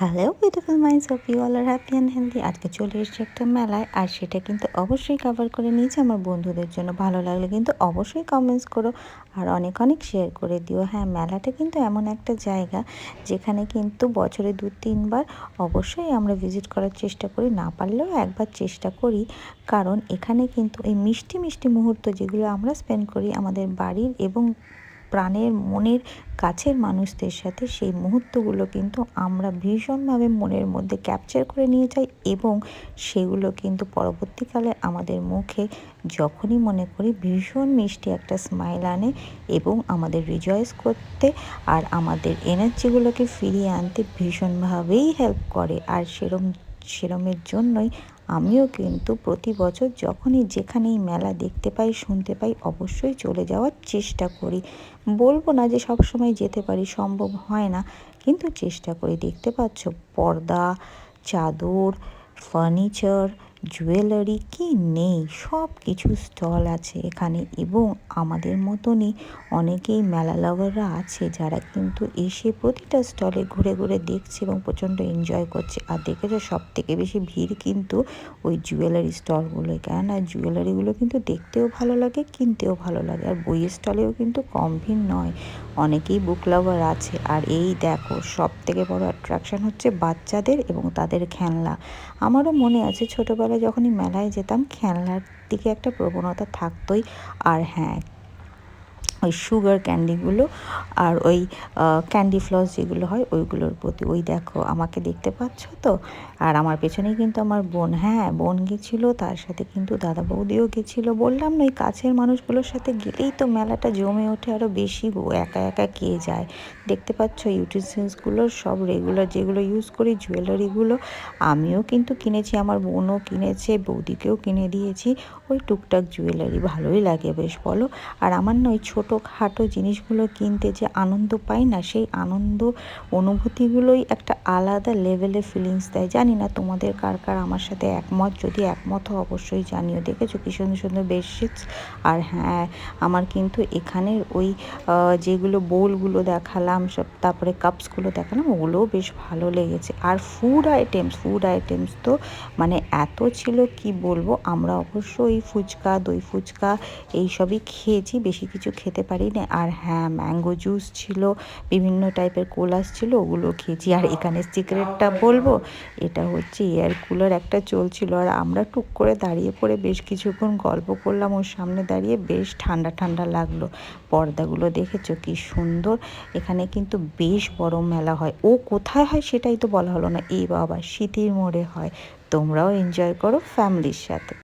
Hello beautiful minds, hope you all are happy and healthy. আজকে চলে এসেছি একটা মেলায়, আর সেটা কিন্তু অবশ্যই কভার করে নিয়েছি আমার বন্ধুদের জন্য। ভালো লাগলে কিন্তু অবশ্যই কমেন্টস করো আর অনেক অনেক শেয়ার করে দিও। হ্যাঁ, মেলাটা কিন্তু এমন একটা জায়গা যেখানে কিন্তু বছরে 2-3 বার অবশ্যই আমরা ভিজিট করার চেষ্টা করি, না পারলেও একবার চেষ্টা করি। কারণ এখানে কিন্তু এই মিষ্টি মিষ্টি মুহূর্ত যেগুলো আমরা স্পেন্ড করি আমাদের বাড়ির এবং প্রাণের মনের কাছের মানুষদের সাথে, সেই মুহূর্তগুলো কিন্তু আমরা ভীষণভাবে মনের মধ্যে ক্যাপচার করে নিয়ে যাই এবং সেগুলো কিন্তু পরবর্তীকালে আমাদের মুখে যখনই মনে করি ভীষণ মিষ্টি একটা স্মাইল আনে এবং আমাদের রিজয়েস করতে আর আমাদের এনার্জিগুলোকে ফিরিয়ে আনতে ভীষণভাবেই হেল্প করে। আর সেরমের জন্যই আমিও কিন্তু প্রতি বছর যখনই যেখানেই মেলা দেখতে পাই, শুনতে পাই, অবশ্যই চলে যাওয়ার চেষ্টা করি। বলবো না যে সবসময় যেতে পারি, সম্ভব হয় না, কিন্তু চেষ্টা করি। দেখতে পাচ্ছ পর্দা, চাদর, ফার্নিচার, জুয়েলারি কি নেই, সব কিছু স্টল আছে এখানে। এবং আমাদের মতনই অনেকেই মেলা লাভাররা আছে যারা কিন্তু এসে প্রতিটা স্টলে ঘুরে ঘুরে দেখছে এবং প্রচণ্ড এনজয় করছে। আর দেখেছো সবথেকে বেশি ভিড় কিন্তু ওই জুয়েলারি স্টলগুলোয়, কেননা জুয়েলারিগুলো কিন্তু দেখতেও ভালো লাগে, কিনতেও ভালো লাগে। আর বইয়ের স্টলেও কিন্তু কম ভিড় নয়, অনেকেই বুক লাভার আছে। আর এই দেখো সবথেকে বড় অ্যাট্রাকশন হচ্ছে বাচ্চাদের এবং তাদের খেলনা। আমারও মনে আছে ছোটোবেলায় যখনই মেলায় যেতাম, খেলনার দিকে একটা প্রবণতা থাকতোই। আর হ্যাঁ, ওই সুগার ক্যান্ডিগুলো আর ওই ক্যান্ডি ফ্লস যেগুলো হয় ওইগুলোর প্রতি। ওই দেখো আমাকে দেখতে পাচ্ছ তো, আর আমার পেছনেই কিন্তু আমার বোন। হ্যাঁ, বোন গেছিলো, তার সাথে কিন্তু দাদা বৌদিও গেছিলো। বললাম না, ওই কাছের মানুষগুলোর সাথে গেলেই তো মেলাটা জমে ওঠে আরও বেশি গো, একা একা কে যায়। দেখতে পাচ্ছ ইউটেন্সিলসগুলোর সব রেগুলার যেগুলো ইউজ করি, জুয়েলারিগুলো আমিও কিন্তু কিনেছি, আমার বোনও কিনেছে, বৌদিকেও কিনে দিয়েছি। ওই টুকটাক জুয়েলারি ভালোই লাগে বেশ, বলো। আর আমার না ওই ছোটোখাটো জিনিসগুলো কিনতে যে আনন্দ পাই না, সেই আনন্দ অনুভূতিগুলোই একটা আলাদা লেভেলে ফিলিংস দেয়। জানি না তোমাদের কার কার আমার সাথে একমত, যদি একমত হও অবশ্যই জানিও। দেখেছো কি সুন্দর সুন্দর বেডশিটস। আর হ্যাঁ, আমার কিন্তু এখানের ওই যেগুলো বোলগুলো দেখালাম সব, তারপরে কাপসগুলো দেখালাম, ওগুলোও বেশ ভালো লেগেছে। আর ফুড আইটেমস তো মানে এত ছিল কি বলবো। আমরা অবশ্য ওই ফুচকা, দই ফুচকা এইসবই খেয়েছি, বেশি কিছু খেতে পারি না। আর হ্যাঁ, ম্যাঙ্গো জুস ছিল, বিভিন্ন টাইপের কোলাস ছিল, ওগুলো খেয়েছি। আর এখানে সিক্রেটটা বলবো, এটা হচ্ছে এয়ার কুলার একটা চলছিল, আর আমরা টুক করে দাঁড়িয়ে পড়ে বেশ কিছুক্ষণ গল্প করলাম ওর সামনে দাঁড়িয়ে, বেশ ঠান্ডা ঠান্ডা লাগলো। পর্দাগুলো দেখেছো কি সুন্দর। এখানে কিন্তু বেশ বড় মেলা হয়। ও কোথায় হয় সেটাই তো বলা হলো না, এই বাবা, স্মৃতির মোড়ে হয়। তোমরাও এনজয় করো ফ্যামিলির সাথে।